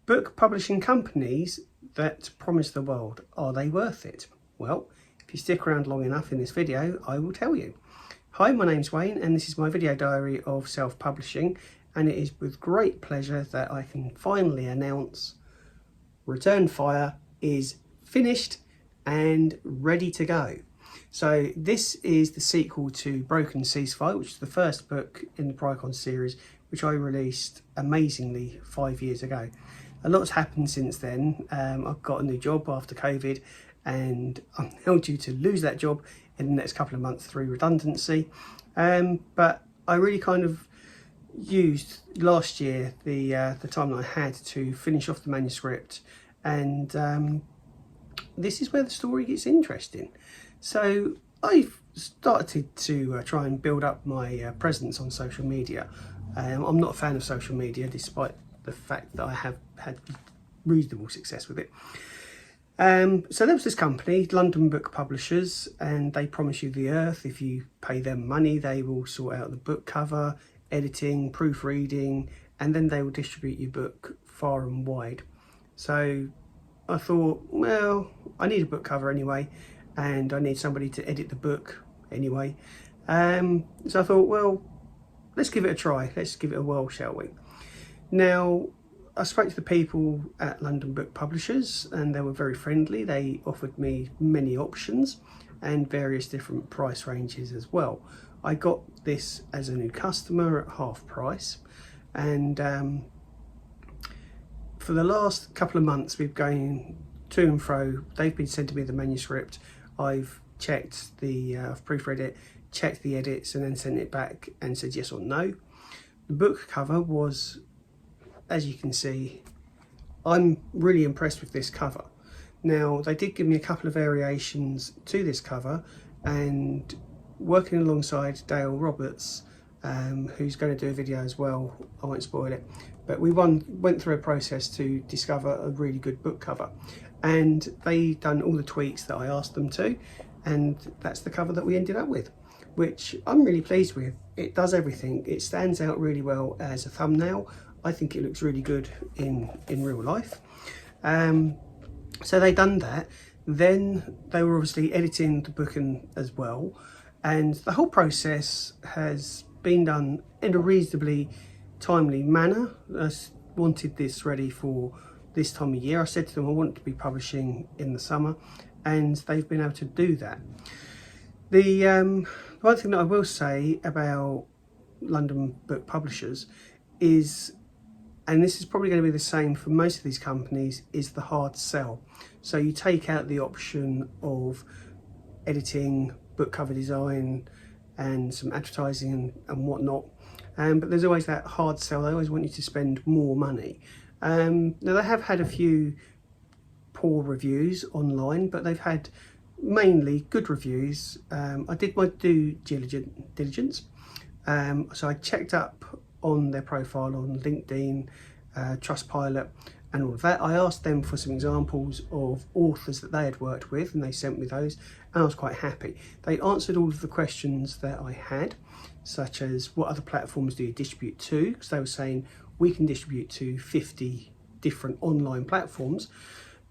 Book publishing companies that promise the world, are they worth it? Well, if you stick around long enough in this video, I will tell you. Hi, my name's Wayne and this is my video diary of self-publishing, and it is with great pleasure that I can finally announce Return Fire is finished and ready to go. So this is the sequel to Broken Ceasefire, which is the first book in the Prycon series, which I released amazingly 5 years ago. A lot's happened since then. I've got a new job after COVID and I'm now due to lose that job in the next couple of months through redundancy. But I really kind of used last year the time that I had to finish off the manuscript, and this is where the story gets interesting. So I've started to try and build up my presence on social media. I'm not a fan of social media, despite the fact that I have had reasonable success with it. So there was this company, London Book Publishers, and they promise you the earth. If you pay them money, they will sort out the book cover, editing, proofreading, and then they will distribute your book far and wide. So I thought, well, I need a book cover anyway, and I need somebody to edit the book anyway. So I thought, well, let's give it a try. Let's give it a whirl, shall we? Now, I spoke to the people at London Book Publishers and they were very friendly. They offered me many options and various different price ranges as well. I got this as a new customer at half price, and for the last couple of months we've going to and fro. They've been sending me the manuscript. I've checked I've proofread it, checked the edits, and then sent it back and said yes or no. The book cover was, as you can see, I'm really impressed with this cover. Now, they did give me a couple of variations to this cover, and working alongside Dale Roberts, who's going to do a video as well, I won't spoil it, but we went through a process to discover a really good book cover, and they done all the tweaks that I asked them to, and that's the cover that we ended up with, which I'm really pleased with. It does everything. It stands out really well as a thumbnail. I think it looks really good in real life. So they done that. Then they were obviously editing the book as well, and the whole process has been done in a reasonably timely manner. I wanted this ready for this time of year. I said to them I want to be publishing in the summer, and they've been able to do that. The one thing that I will say about London Book Publishers is, and this is probably going to be the same for most of these companies, is the hard sell. So you take out the option of editing, book cover design, and some advertising and whatnot. But there's always that hard sell. They always want you to spend more money. Now, they have had a few poor reviews online, but they've had mainly good reviews. I did my due diligence. So I checked up on their profile on LinkedIn, Trustpilot, and all of that. I asked them for some examples of authors that they had worked with, and they sent me those, and I was quite happy. They answered all of the questions that I had, such as what other platforms do you distribute to, because they were saying we can distribute to 50 different online platforms,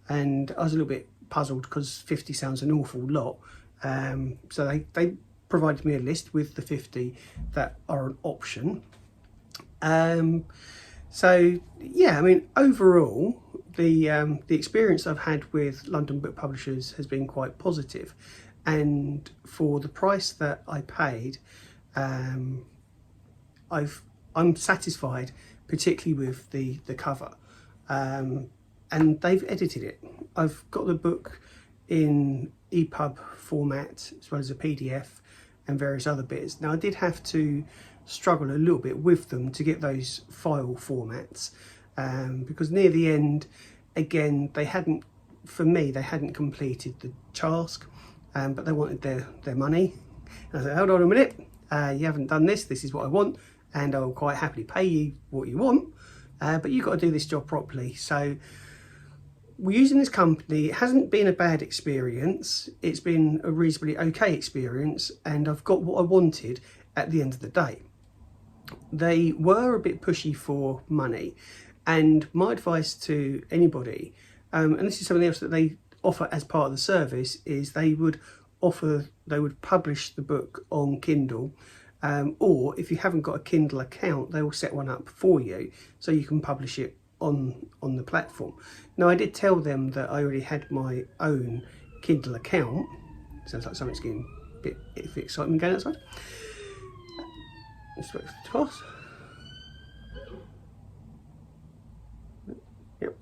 and I was a little bit puzzled because 50 sounds an awful lot. So they provided me a list with the 50 that are an option. So yeah, I mean, overall, the experience I've had with London Book Publishers has been quite positive, and for the price that I paid, I'm satisfied, particularly with the cover, and they've edited it. I've got the book in EPUB format as well as a PDF and various other bits. Now, I did have to struggle a little bit with them to get those file formats, because near the end, again, they hadn't completed the task, but they wanted their money. And I said, hold on a minute, you haven't done this is what I want, and I'll quite happily pay you what you want, but you've got to do this job properly. So we're using this company. It hasn't been a bad experience, it's been a reasonably okay experience, and I've got what I wanted at the end of the day. They were a bit pushy for money, And my advice to anybody, and this is something else that they offer as part of the service, is they would publish the book on Kindle, or if you haven't got a Kindle account, they will set one up for you so you can publish it on the platform. Now, I did tell them that I already had my own Kindle account. Sounds like something's getting a bit excitement going outside. Let's wait for the toss. Yep.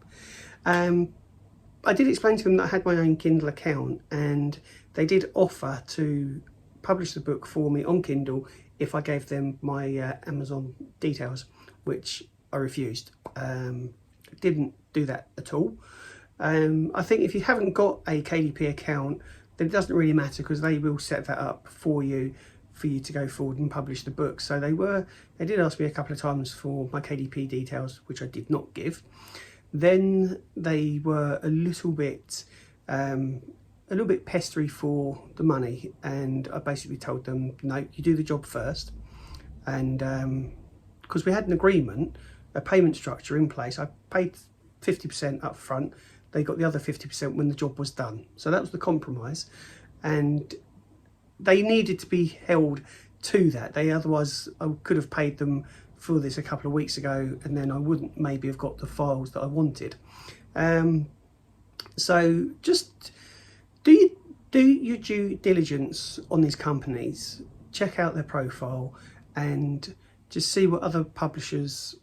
I did explain to them that I had my own Kindle account, and they did offer to publish the book for me on Kindle if I gave them my Amazon details, which I refused. Didn't do that at all. I think if you haven't got a KDP account, then it doesn't really matter, because they will set that up for you to go forward and publish the book. So they did ask me a couple of times for my KDP details, which I did not give. Then they were a little bit pestery for the money, and I basically told them, no, you do the job first. And because we had an agreement, a payment structure in place, I paid 50% up front, they got the other 50% when the job was done. So that was the compromise, and they needed to be held to that. Otherwise I could have paid them for this a couple of weeks ago, and then I wouldn't maybe have got the files that I wanted. So just do your due diligence on these companies, check out their profile, and just see what other publishers,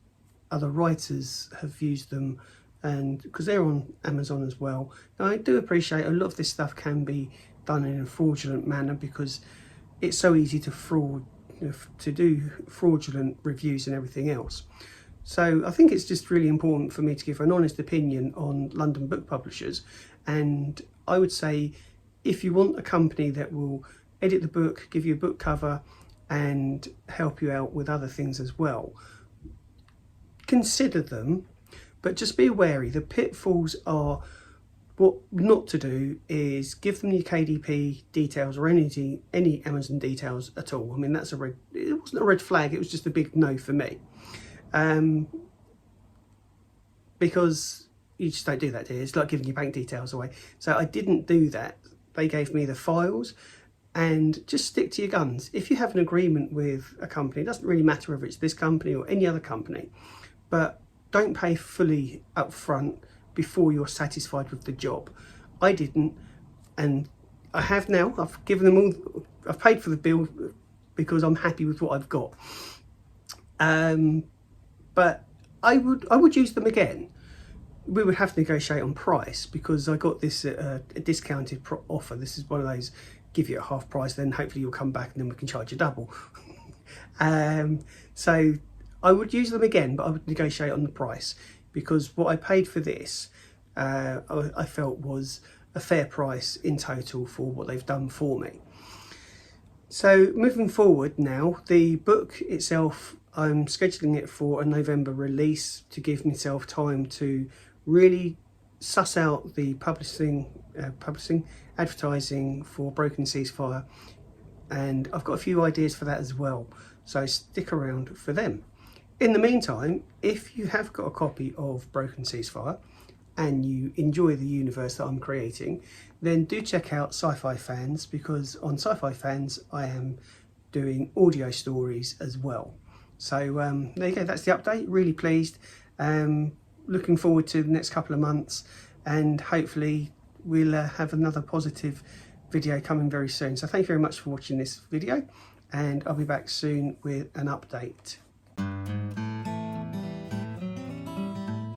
other writers have used them, and because they're on Amazon as well. Now, I do appreciate a lot of this stuff can be done in a fraudulent manner, because it's so easy to do fraudulent reviews and everything else. So I think it's just really important for me to give an honest opinion on London book publishers. And I would say, if you want a company that will edit the book, give you a book cover, and help you out with other things as well, consider them. But just be wary. The pitfalls are, what not to do is give them your KDP details or any Amazon details at all. I mean, it wasn't a red flag, it was just a big no for me. Because you just don't do that, dear. It's like giving your bank details away. So I didn't do that. They gave me the files, and just stick to your guns. If you have an agreement with a company, it doesn't really matter whether it's this company or any other company, but don't pay fully up front before you're satisfied with the job. I didn't, and I have now. I've given them all, I've paid for the bill because I'm happy with what I've got. But I would use them again. We would have to negotiate on price, because I got this at a discounted offer. This is one of those, give you at half price, then hopefully you'll come back and then we can charge you double. So I would use them again, but I would negotiate on the price, because what I paid for this, I felt was a fair price in total for what they've done for me. So moving forward now, the book itself, I'm scheduling it for a November release to give myself time to really suss out the publishing, advertising for Broken Ceasefire, and I've got a few ideas for that as well, so stick around for them. In the meantime, if you have got a copy of Broken Ceasefire and you enjoy the universe that I'm creating, then do check out Sci-Fi Fans, because on Sci-Fi Fans I am doing audio stories as well. So there you go, that's the update. Really pleased. Looking forward to the next couple of months, and hopefully we'll have another positive video coming very soon. So thank you very much for watching this video, and I'll be back soon with an update.